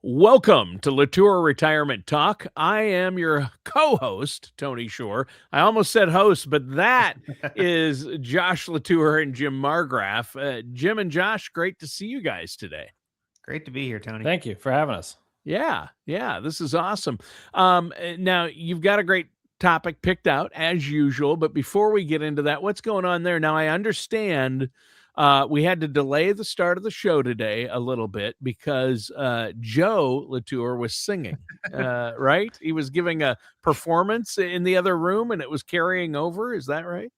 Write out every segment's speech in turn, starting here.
Welcome to LaTour Retirement Talk. I am your co-host, Tony Shore. I almost said host, but that is Josh LaTour and Jim Margraf. Jim and Josh, great to see you guys today. Great to be here, Tony. Thank you for having us. Yeah, this is awesome. Now, you've got a great topic picked out, as usual, but before we get into that, what's going on there? Now, I understand we had to delay the start of the show today a little bit because Joe LaTour was singing, right? He was giving a performance in the other room and it was carrying over. Is that right?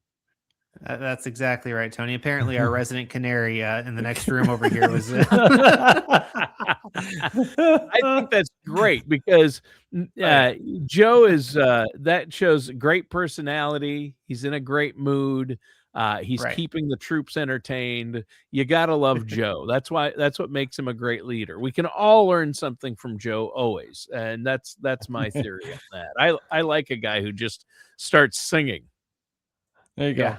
That's exactly right, Tony. Apparently, our resident canary in the next room over here was. I think that's great because Joe is that shows great personality. He's in a great mood. He's keeping the troops entertained. You got to love Joe. That's what makes him a great leader. We can all learn something from Joe always. And that's my theory on that. I like a guy who just starts singing. There you go.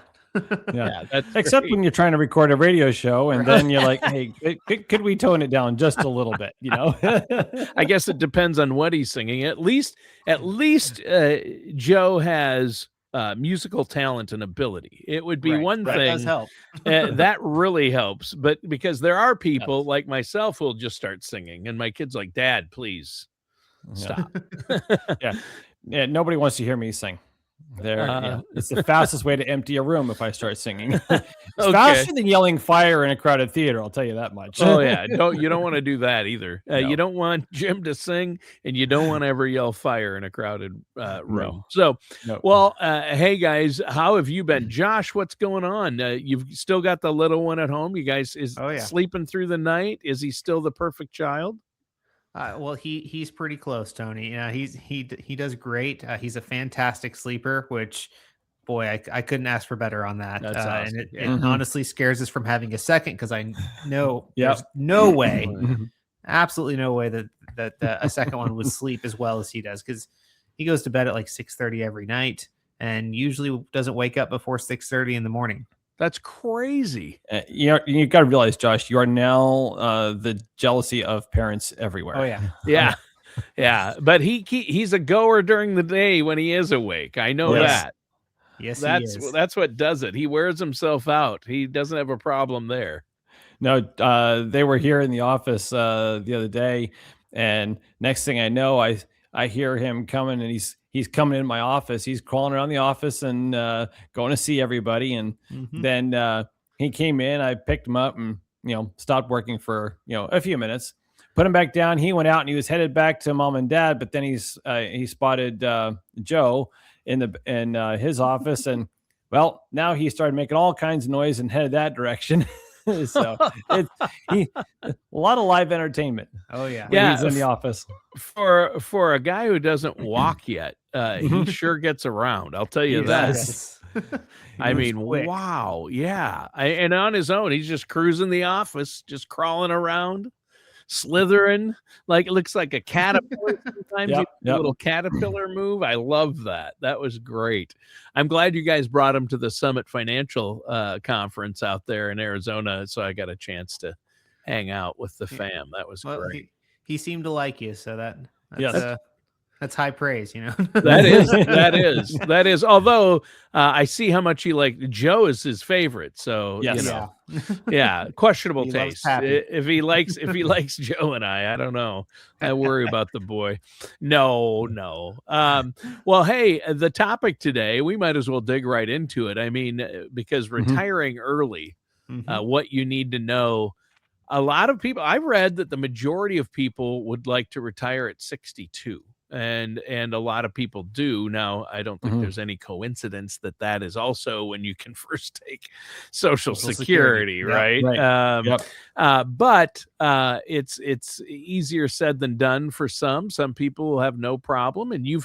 Yeah, that's except great. when you're trying to record a radio show and then you're like, hey, could we tone it down just a little bit? I guess it depends on what he's singing. At least Joe has musical talent and ability. It would be one thing that does help. that really helps, but because there are people like myself who'll just start singing and my kid's like, Dad, please stop. Yeah, nobody wants to hear me sing. It's the fastest way to empty a room if I start singing. It's faster than yelling fire in a crowded theater, I'll tell you that much. Oh yeah, you don't want to do that either. No. You don't want Jim to sing, and you don't want to ever yell fire in a crowded room. So, well, hey guys, how have you been? Josh, what's going on? You've still got the little one at home. You guys sleeping through the night? Is he still the perfect child? Well, he's pretty close, Tony. He does great. He's a fantastic sleeper, which, boy, I couldn't ask for better on that. That's awesome. And it honestly scares us from having a second because I know there's no way, absolutely no way that a second one would sleep as well as he does, because he goes to bed at like 6:30 every night and usually doesn't wake up before 6:30 in the morning. That's crazy. You got to realize, Josh, you are now the jealousy of parents everywhere. Oh yeah. Yeah. But he's a goer during the day when he is awake. I know that. Yes, that's what does it. He wears himself out. He doesn't have a problem there. No, they were here in the office the other day, and next thing I know, I hear him coming, and he's coming in my office. He's crawling around the office and going to see everybody. And then he came in, I picked him up and, stopped working for, a few minutes, put him back down. He went out and he was headed back to mom and dad, but then he spotted Joe in his office. And well, now he started making all kinds of noise and headed that direction. So a lot of live entertainment. Oh yeah. He's in the office. For a guy who doesn't walk yet, he sure gets around. I'll tell you that. Yes. I mean, wow. Yeah. And on his own, he's just cruising the office, just crawling around, slithering, like it looks like a caterpillar. Sometimes a little caterpillar move. I love that. That was great. I'm glad you guys brought him to the Summit Financial conference out there in Arizona, so I got a chance to hang out with the fam. That was great. He seemed to like you, so that's high praise, That is. Although I see how much he liked. Joe is his favorite, so questionable taste. If he likes Joe and I don't know. I worry about the boy. No. Well, hey, the topic today, we might as well dig right into it. I mean, because retiring early, what you need to know. A lot of people, I've read that the majority of people would like to retire at 62. And a lot of people do. Now, I don't think there's any coincidence that is also when you can first take Social Security, right? But it's easier said than done for some. Some people will have no problem, and you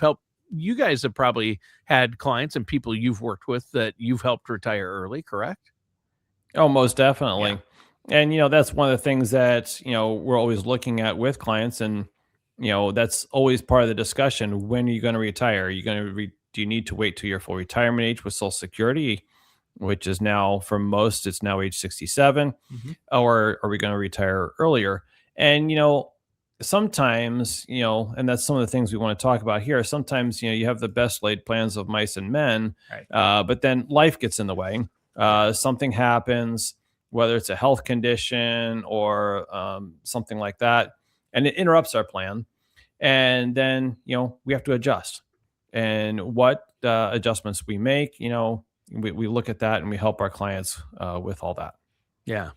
guys have probably had clients and people you've worked with that you've helped retire early, correct? Oh, most definitely. And that's one of the things that we're always looking at with clients, and that's always part of the discussion. When are you going to retire? Are you going to do you need to wait till your full retirement age with Social Security, which is now, for most, it's now age 67, or are we going to retire earlier? And sometimes, and that's some of the things we want to talk about here. Sometimes, you have the best laid plans of mice and men, right. but then life gets in the way. Something happens, whether it's a health condition or something like that, and it interrupts our plan. And then, we have to adjust. And what adjustments we make, we look at that and we help our clients with all that. Yeah.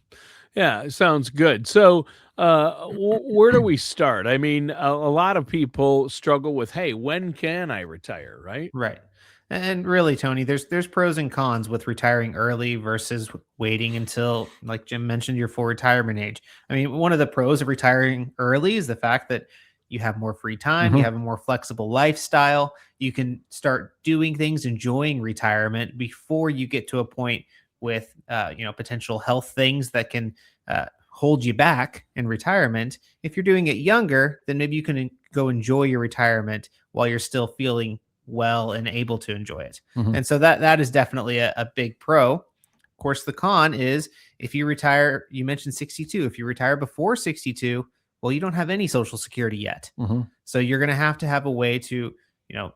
Yeah, sounds good. So, where do we start? I mean, a lot of people struggle with, hey, when can I retire? Right. Right. And really, Tony, there's pros and cons with retiring early versus waiting until, like Jim mentioned, your full retirement age. I mean, one of the pros of retiring early is the fact that you have more free time, you have a more flexible lifestyle, you can start doing things, enjoying retirement before you get to a point with potential health things that can hold you back in retirement. If you're doing it younger, then maybe you can go enjoy your retirement while you're still feeling well and able to enjoy it. And so that is definitely a big pro. Of course, the con is if you retire, you mentioned 62. If you retire before 62, well, you don't have any Social Security yet. So you're going to have a way to,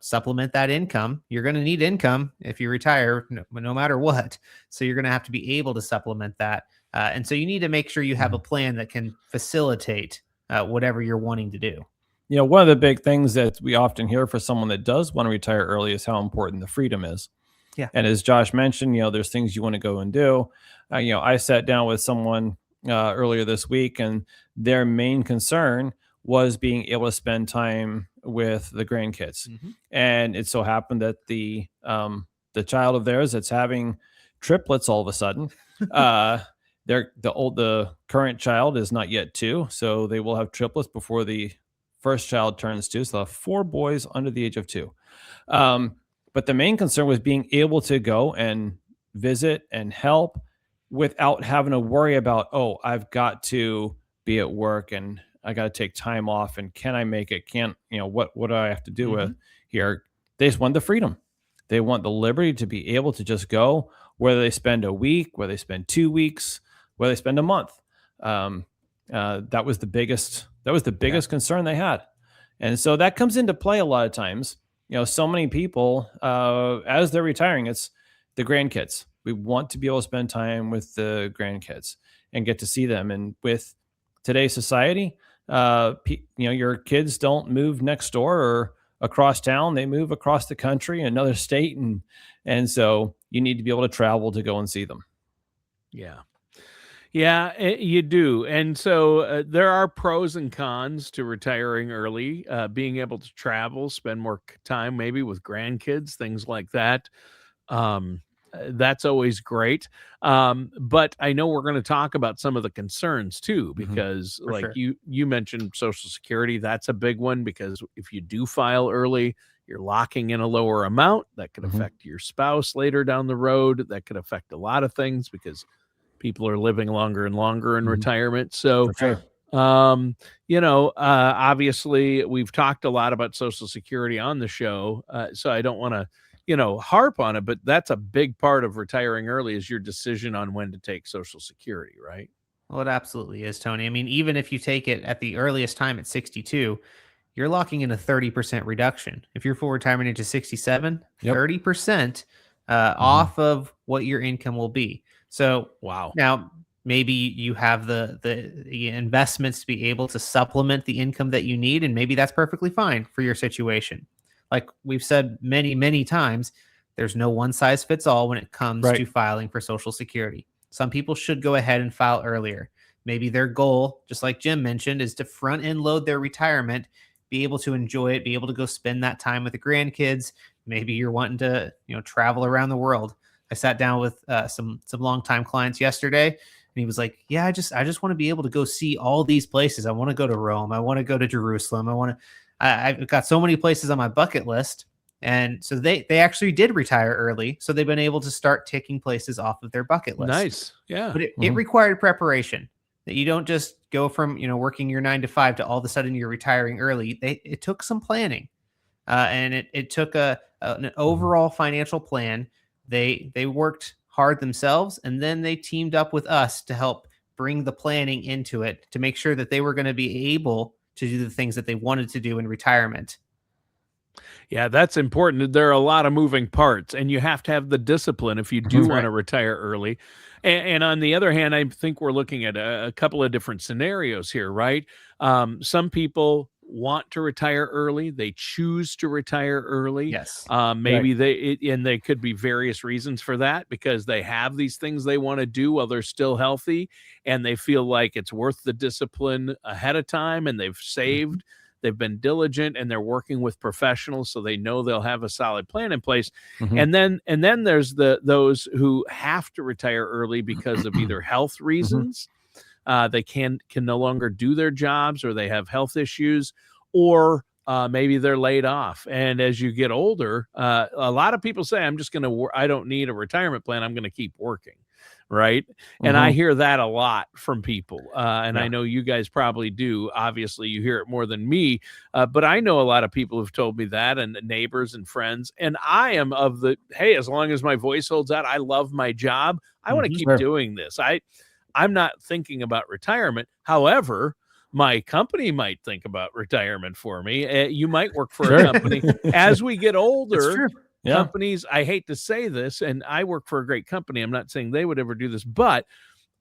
supplement that income. You're going to need income if you retire, no matter what. So you're going to have to be able to supplement that. And so you need to make sure you have a plan that can facilitate whatever you're wanting to do. One of the big things that we often hear for someone that does want to retire early is how important the freedom is. Yeah. And as Josh mentioned, there's things you want to go and do. I sat down with someone earlier this week, and their main concern was being able to spend time with the grandkids. And it so happened that the child of theirs that's having triplets all of a sudden, the current child is not yet 2, so they will have triplets before the first child turns 2. So they'll have 4 boys under the age of 2. But the main concern was being able to go and visit and help without having to worry about, I've got to be at work and I got to take time off, and can I make it? What do I have to do with here? They just want the freedom. They want the liberty to be able to just go, whether they spend a week, whether they spend 2 weeks, whether they spend a month. That was the biggest concern they had. And so that comes into play a lot of times. So many people, as they're retiring, it's the grandkids. We want to be able to spend time with the grandkids and get to see them. And with today's society, your kids don't move next door or across town. They move across the country, another state. And so you need to be able to travel to go and see them. Yeah. Yeah, you do. And so there are pros and cons to retiring early, being able to travel, spend more time maybe with grandkids, things like that. That's always great. But I know we're going to talk about some of the concerns too, because For sure. you mentioned Social Security. That's a big one, because if you do file early, you're locking in a lower amount that could affect your spouse later down the road. That could affect a lot of things because people are living longer and longer in retirement. So, For sure. obviously we've talked a lot about Social Security on the show. So I don't want to, harp on it, but that's a big part of retiring early is your decision on when to take Social Security, right? Well, it absolutely is, Tony. I mean, even if you take it at the earliest time at 62, you're locking in a 30% reduction. If your full retirement age is 67, 30% off of what your income will be. So wow. Now maybe you have the investments to be able to supplement the income that you need, and maybe that's perfectly fine for your situation. Like we've said many, many times, there's no one size fits all when it comes to filing for Social Security. Some people should go ahead and file earlier. Maybe their goal, just like Jim mentioned, is to front end load their retirement, be able to enjoy it, be able to go spend that time with the grandkids. Maybe you're wanting to, travel around the world. I sat down with some longtime clients yesterday, and he was like, "Yeah, I just want to be able to go see all these places. I want to go to Rome. I want to go to Jerusalem. I've got so many places on my bucket list." And so they actually did retire early, so they've been able to start ticking places off of their bucket list. Nice, yeah. But it required preparation. That you don't just go from working your 9 to 5 to all of a sudden you're retiring early. It took some planning, and it took an overall financial plan. They worked hard themselves, and then they teamed up with us to help bring the planning into it to make sure that they were going to be able to do the things that they wanted to do in retirement. Yeah, that's important. There are a lot of moving parts, and you have to have the discipline if you do want to retire early. And on the other hand, I think we're looking at a couple of different scenarios here, right? Some people want to retire early. They choose to retire early. Yes. Maybe they could be various reasons for that, because they have these things they want to do while they're still healthy, and they feel like it's worth the discipline ahead of time, and they've saved. They've been diligent, and they're working with professionals, so they know they'll have a solid plan in place. And then there's those who have to retire early because of either health reasons, they can no longer do their jobs, or they have health issues, or maybe they're laid off. And as you get older, a lot of people say, I don't need a retirement plan. I'm going to keep working. Right. And I hear that a lot from people. And I know you guys probably do. Obviously, you hear it more than me. But I know a lot of people who've told me that, and neighbors and friends. And I am of the, hey, as long as my voice holds out, I love my job. I want to keep doing this. I'm not thinking about retirement. However, my company might think about retirement for me. You might work for a company. As we get older, companies, I hate to say this, and I work for a great company. I'm not saying they would ever do this, but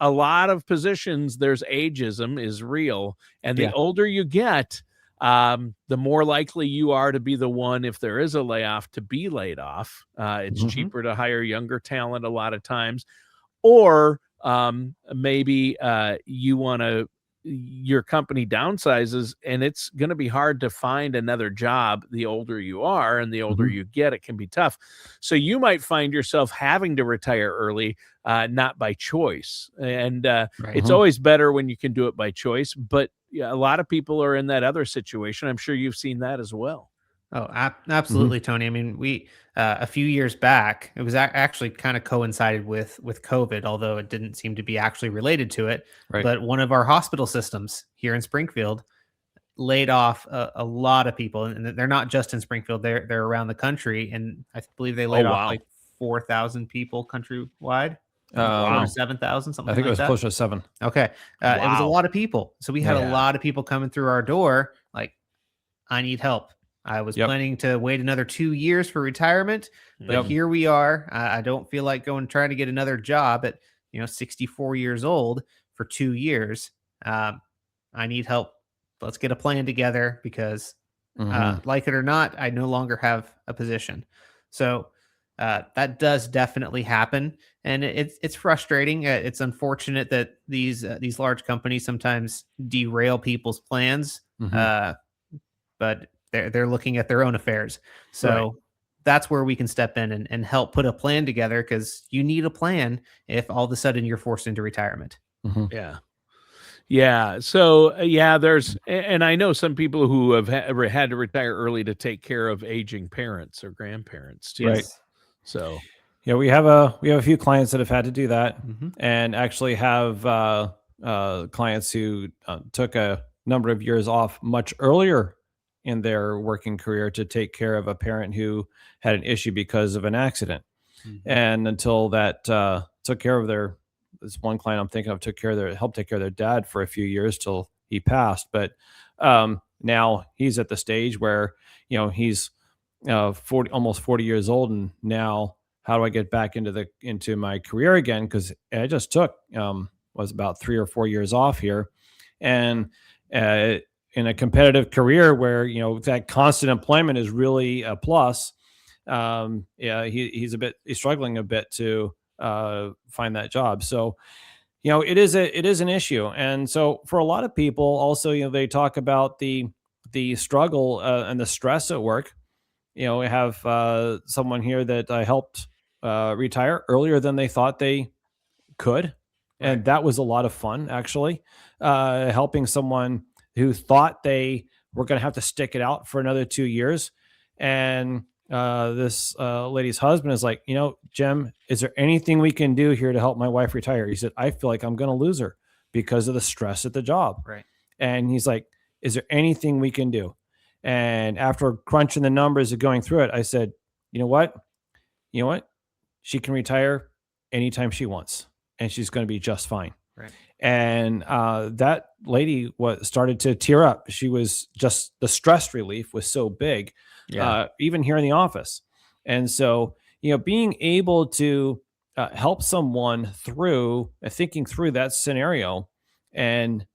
a lot of positions, there's ageism is real. And the older you get, the more likely you are to be the one, if there is a layoff, to be laid off. It's cheaper to hire younger talent a lot of times. Or maybe your company downsizes, and it's going to be hard to find another job the older you are, and the older you get, it can be tough. So you might find yourself having to retire early, not by choice. And it's always better when you can do it by choice. But a lot of people are in that other situation. I'm sure you've seen that as well. Oh, absolutely, Tony. I mean, we a few years back, it was actually kind of coincided with COVID, although it didn't seem to be actually related to it. But one of our hospital systems here in Springfield laid off a lot of people, and they're not just in Springfield; they're around the country, and I believe they laid off like 4,000 people countrywide. 7,000, something. I think it was closer to 7. Okay, it was a lot of people. So we had a lot of people coming through our door, like, I need help. I was planning to wait another 2 years for retirement, but here we are. I don't feel like trying to get another job at 64 years old for 2 years. I need help. Let's get a plan together, because like it or not, I no longer have a position. So that does definitely happen, and it's frustrating. It's unfortunate that these large companies sometimes derail people's plans, but they're looking at their own affairs. So that's where we can step in and help put a plan together, because you need a plan if all of a sudden you're forced into retirement. Yeah. So, and I know some people who have had to retire early to take care of aging parents or grandparents too. Right. So, yeah, we have a few clients that have had to do that, and actually have clients who took a number of years off much earlier in their working career to take care of a parent who had an issue because of an accident. And until that took care of this one client I'm thinking of helped take care of their dad for a few years till he passed. But now he's at the stage where, he's almost 40 years old. And now how do I get back into my career again? Because I just took, was about 3 or 4 years off here. And in a competitive career where, that constant employment is really a plus. He's struggling a bit to find that job. So, it is an issue. And so for a lot of people also, they talk about the struggle and the stress at work. We have someone here that I helped retire earlier than they thought they could. And that was a lot of fun, actually, helping someone who thought they were going to have to stick it out for another 2 years. And this lady's husband is like, Jim, is there anything we can do here to help my wife retire? He said, I feel like I'm going to lose her because of the stress at the job. Right. And he's like, is there anything we can do? And after crunching the numbers and going through it, I said, you know what? She can retire anytime she wants, and she's going to be just fine. Right. And that lady started to tear up. She was just, the stress relief was so big, even here in the office. And so, being able to help someone through thinking through that scenario and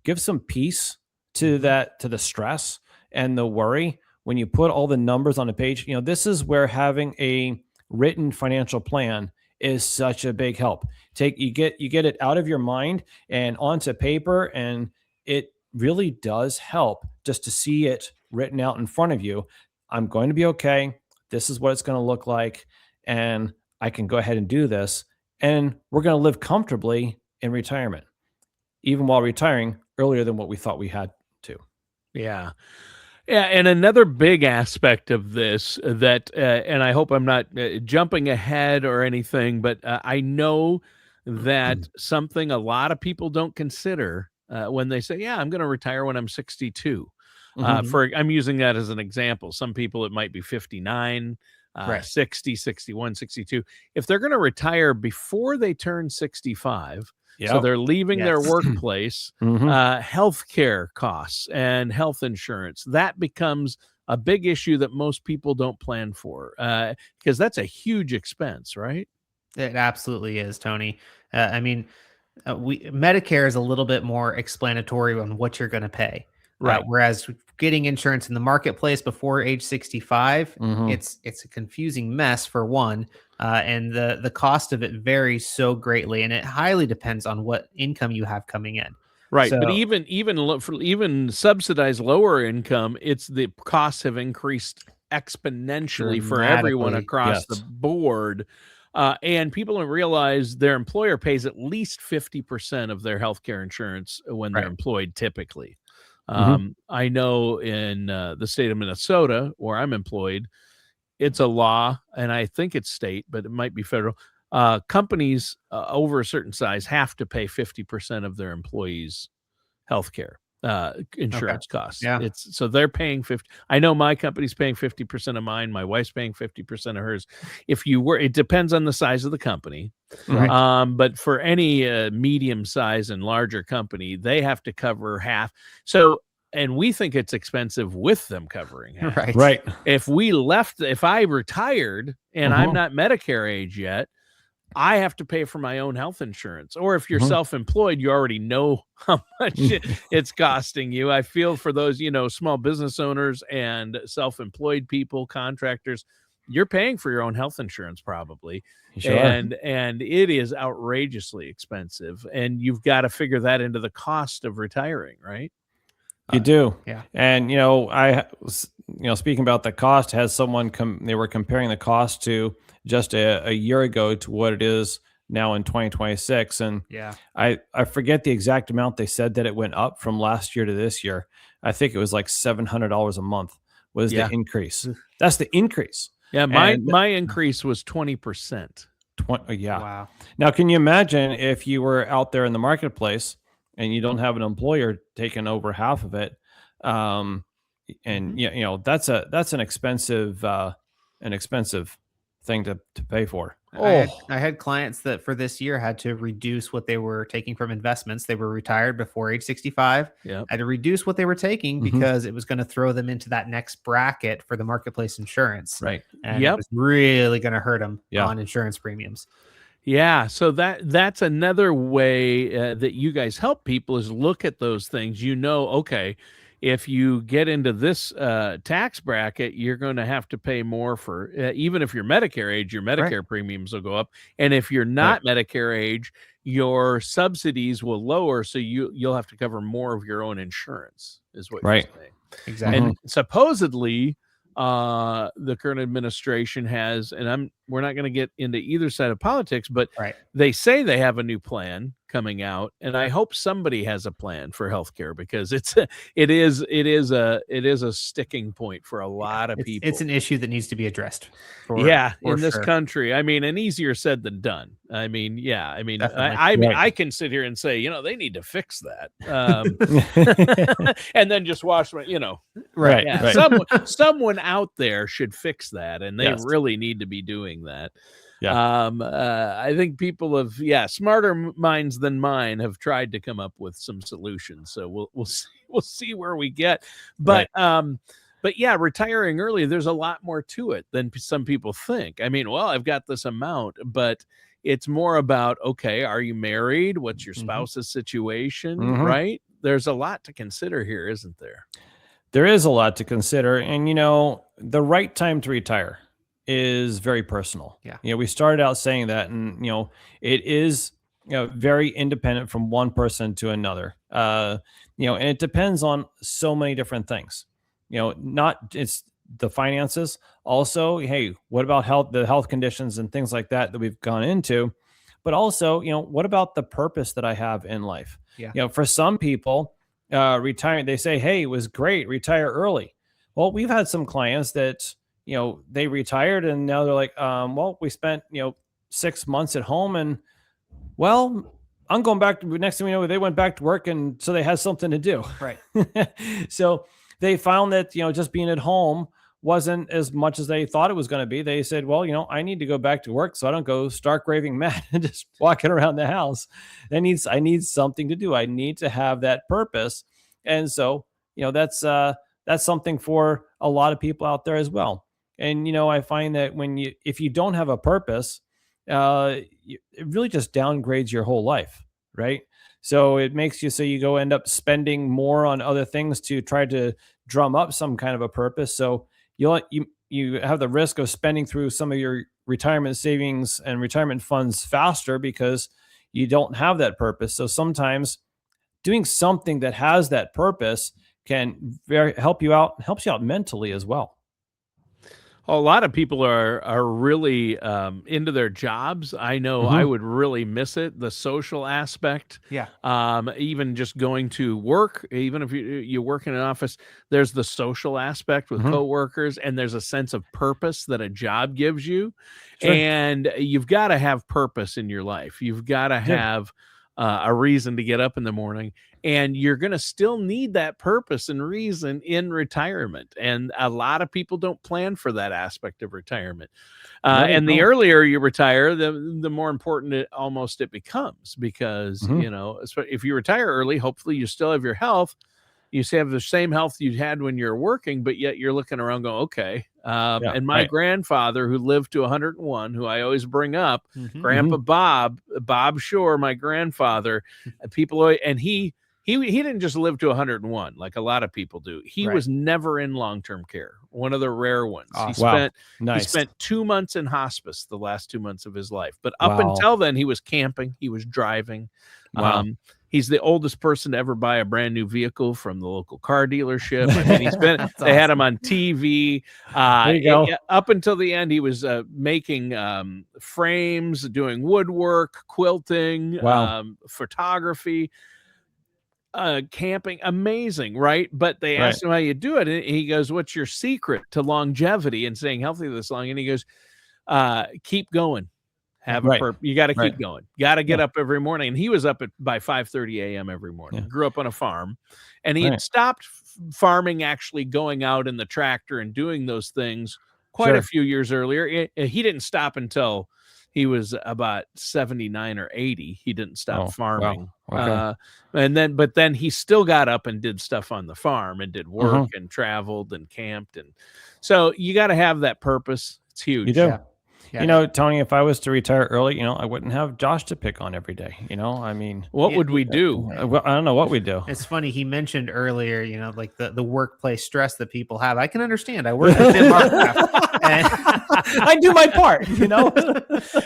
give some peace to to the stress and the worry when you put all the numbers on a page. This is where having a written financial plan is such a big help. You get it out of your mind and onto paper, and it really does help just to see it written out in front of you. I'm going to be okay. This is what it's going to look like, and I can go ahead and do this, and we're going to live comfortably in retirement, even while retiring earlier than what we thought we had to. Yeah. Yeah, and another big aspect of this that, and I hope I'm not jumping ahead or anything, but I know that something a lot of people don't consider when they say, yeah, I'm going to retire when I'm 62. I'm using that as an example. Some people, it might be 59, 60, 61, 62. If they're going to retire before they turn 65, so they're leaving their workplace, healthcare costs and health insurance, that becomes a big issue that most people don't plan for, because that's a huge expense, right? It absolutely is, Tony. Medicare is a little bit more explanatory on what you're going to pay. Right. Whereas getting insurance in the marketplace before age 65, it's a confusing mess for one. And the cost of it varies so greatly, and it highly depends on what income you have coming in. Right. So, but even subsidized lower income, the costs have increased exponentially for everyone across the board. And people don't realize their employer pays at least 50% of their healthcare insurance when they're employed typically. I know in the state of Minnesota, where I'm employed, it's a law, and I think it's state, but it might be federal. Companies over a certain size have to pay 50% of their employees' healthcare insurance costs. Yeah. So they're paying 50. I know my company's paying 50% of mine. My wife's paying 50% of hers. It depends on the size of the company. But for any medium size and larger company, they have to cover half. So, and we think it's expensive with them covering half. Right. If I retired and I'm not Medicare age yet, I have to pay for my own health insurance. Or if you're self-employed, you already know how much it's costing you. I feel for those, small business owners and self-employed people, contractors, you're paying for your own health insurance probably. Sure. And it is outrageously expensive. And you've got to figure that into the cost of retiring, right? You do. Yeah. And, speaking about the cost, has someone they were comparing the cost to just a year ago to what it is now in 2026. And I forget the exact amount they said that it went up from last year to this year. I think it was like $700 a month was the increase. That's the increase. Yeah. My increase was 20%. Wow. Now, can you imagine if you were out there in the marketplace and you don't have an employer taking over half of it? And that's an expensive thing to pay for. I had clients that for this year had to reduce what they were taking from investments. They were retired before age 65. Had to reduce what they were taking because it was going to throw them into that next bracket for the marketplace insurance. Right. And it was really going to hurt them on insurance premiums. Yeah. So that's another way that you guys help people is look at those things. Okay, if you get into this tax bracket, you're going to have to pay more for, even if you're Medicare age, your Medicare premiums will go up. And if you're not Medicare age, your subsidies will lower. So you'll have to cover more of your own insurance is what you're saying. Exactly. And supposedly the current administration has, and we're not going to get into either side of politics, but they say they have a new plan coming out, and I hope somebody has a plan for healthcare because it is a sticking point for a lot of people. It's an issue that needs to be addressed. In this country. I mean, and easier said than done. I mean, I can sit here and say, they need to fix that, and then just watch my, someone out there should fix that, and they really need to be doing that. I think people have, smarter minds than mine have tried to come up with some solutions. So we'll see where we get. But retiring early, there's a lot more to it than some people think. I mean, well, I've got this amount, but it's more about, okay, are you married? What's your spouse's situation, right? There's a lot to consider here, isn't there? There is a lot to consider. And, the right time to retire is very personal. Yeah. We started out saying that, and, it is, very independent from one person to another. And it depends on so many different things. Not it's the finances. Also, hey, what about the health conditions and things like that we've gone into? But also, what about the purpose that I have in life? Yeah. For some people, retiring, they say, hey, it was great, retire early. Well, we've had some clients that, they retired and now they're like, well, we spent, 6 months at home and, well, I'm going back to, next thing we know, they went back to work, and so they had something to do. Right. So they found that, just being at home wasn't as much as they thought it was going to be. They said, well, I need to go back to work so I don't go stark raving mad and just walking around the house. I need something to do. I need to have that purpose. And so, that's something for a lot of people out there as well. And, I find that if you don't have a purpose, it really just downgrades your whole life. Right. So it makes you, so you go end up spending more on other things to try to drum up some kind of a purpose. So you have the risk of spending through some of your retirement savings and retirement funds faster because you don't have that purpose. So sometimes doing something that has that purpose can helps you out mentally as well. A lot of people are really into their jobs. I know I would really miss it, the social aspect. Yeah. Even just going to work, even if you work in an office, there's the social aspect with coworkers, and there's a sense of purpose that a job gives you. Sure. And you've got to have purpose in your life. You've got to have a reason to get up in the morning. And you're going to still need that purpose and reason in retirement. And a lot of people don't plan for that aspect of retirement. And the earlier you retire, the more important it becomes, because, if you retire early, hopefully you still have your health. You have the same health you had when you're working, but yet you're looking around going, okay. And my grandfather, who lived to 101, who I always bring up, Grandpa Bob Shore, my grandfather, he didn't just live to 101 like a lot of people do. He was never in long-term care. One of the rare ones. Awesome. He spent 2 months in hospice the last 2 months of his life. But up until then, he was camping. He was driving. Wow. He's the oldest person to ever buy a brand new vehicle from the local car dealership. I mean, they had him on TV. There you go. Up until the end, he was making frames, doing woodwork, quilting, photography. Camping, amazing, right? But they asked him how you do it, and he goes, "What's your secret to longevity and staying healthy this long?" And he goes, "Keep going. Have a purpose. You got to keep going. Got to get up every morning." And he was up by 5:30 a.m. every morning. Grew up on a farm, and he had stopped farming, actually going out in the tractor and doing those things quite a few years earlier. He didn't stop until he was about 79 or 80. He didn't stop farming. Wow. Okay. But then he still got up and did stuff on the farm and did work and traveled and camped. And so you got to have that purpose. It's huge. You do. Yeah. Tony, if I was to retire early, I wouldn't have Josh to pick on every day. I mean, what would we do? I don't know what we'd do. It's funny. He mentioned earlier, like the workplace stress that people have. I can understand. I work at Margraf, and I do my part,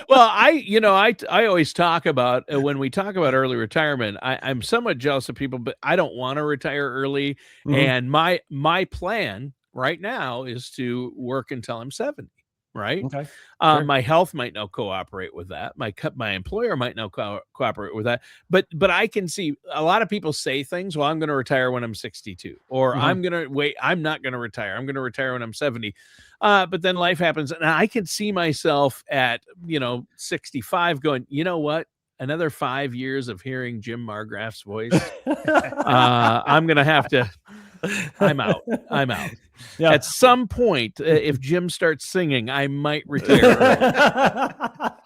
Well, I always talk about when we talk about early retirement, I'm somewhat jealous of people, but I don't want to retire early. And my plan right now is to work until I'm 70. Right. Okay. My health might not cooperate with that. My employer might not cooperate with that. But I can see a lot of people say things. Well, I'm going to retire when I'm 62, or I'm going to wait. I'm not going to retire. I'm going to retire when I'm 70. But then life happens, and I can see myself at 65 going, you know what? Another 5 years of hearing Jim Margraf's voice. I'm going to have to. I'm out. At some point, if Jim starts singing, I might retire early.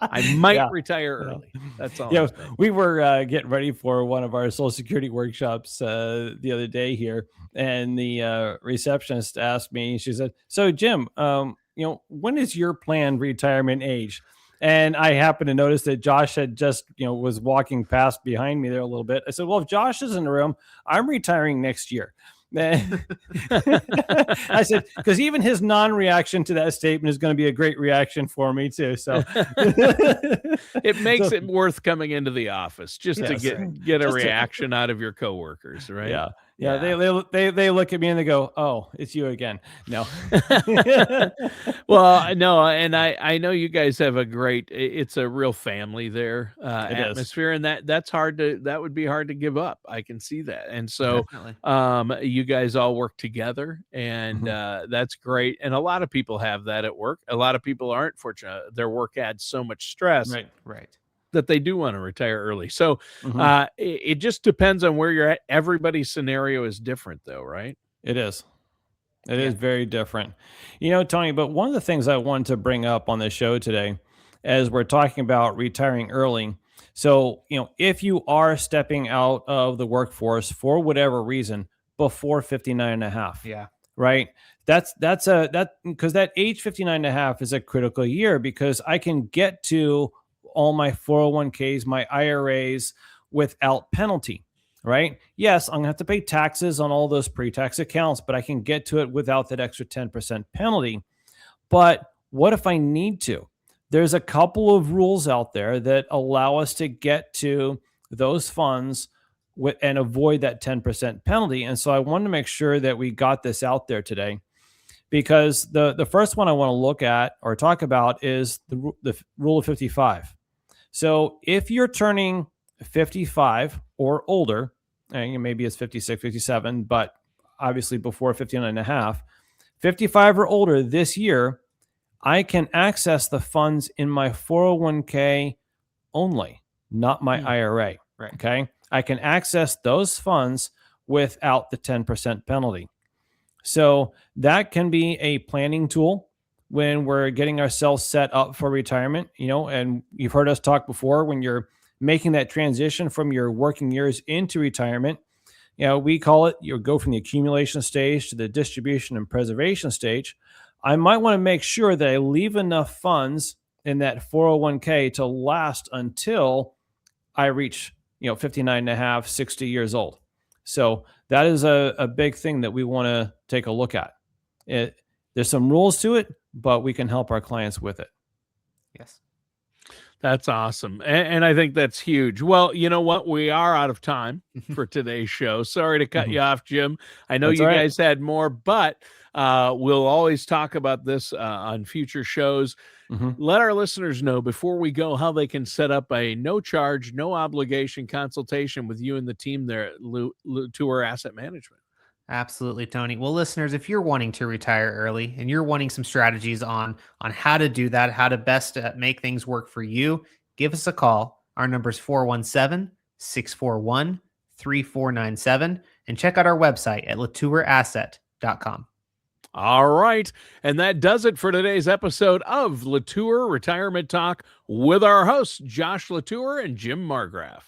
I might retire early. That's all. Yeah, we were getting ready for one of our Social Security workshops the other day here, and the receptionist asked me. She said, "So, Jim, when is your planned retirement age?" And I happened to notice that Josh had just, was walking past behind me there a little bit. I said, "Well, if Josh is in the room, I'm retiring next year." I said, because even his non-reaction to that statement is going to be a great reaction for me too. So it makes it worth coming into the office just to get a reaction out of your coworkers, right? Yeah. They look at me and they go, "Oh, it's you again." No. Well, no, and I know you guys have it's a real family there atmosphere, and that would be hard to give up. I can see that. And so you guys all work together, and that's great. And a lot of people have that at work. A lot of people aren't fortunate. Their work adds so much stress. Right. That they do want to retire early. So it just depends on where you're at. Everybody's scenario is different though, right? It is. It is very different. Tony, but one of the things I wanted to bring up on the show today, as we're talking about retiring early. So, if you are stepping out of the workforce for whatever reason before 59 and a half. Yeah. Right. Because that age 59 and a half is a critical year, because I can get to all my 401ks, my IRAs without penalty, right? Yes, I'm gonna have to pay taxes on all those pre-tax accounts, but I can get to it without that extra 10% penalty. But what if I need to? There's a couple of rules out there that allow us to get to those funds and avoid that 10% penalty. And so I wanted to make sure that we got this out there today, because the first one I want to look at or talk about is the rule of 55. So if you're turning 55 or older, and maybe it's 56, 57, but obviously before 59 and a half, 55 or older this year, I can access the funds in my 401k only, not my IRA. Right. Okay. I can access those funds without the 10% penalty. So that can be a planning tool when we're getting ourselves set up for retirement, and you've heard us talk before, when you're making that transition from your working years into retirement, we call it, you go from the accumulation stage to the distribution and preservation stage. I might want to make sure that I leave enough funds in that 401k to last until I reach, 59 and a half, 60 years old. So that is a big thing that we want to take a look at. There's some rules to it, but we can help our clients with it. Yes. That's awesome. And I think that's huge. Well, you know what? We are out of time for today's show. Sorry to cut you off, Jim. I know you guys had more, but we'll always talk about this on future shows. Let our listeners know before we go how they can set up a no charge, no obligation consultation with you and the team there at LaTour Asset Management. Absolutely, Tony. Well, listeners, if you're wanting to retire early and you're wanting some strategies on how to do that, how to best make things work for you, give us a call. Our number is 417-641-3497, and check out our website at LaTourAsset.com. All right. And that does it for today's episode of LaTour Retirement Talk with our hosts, Josh LaTour and Jim Margraf.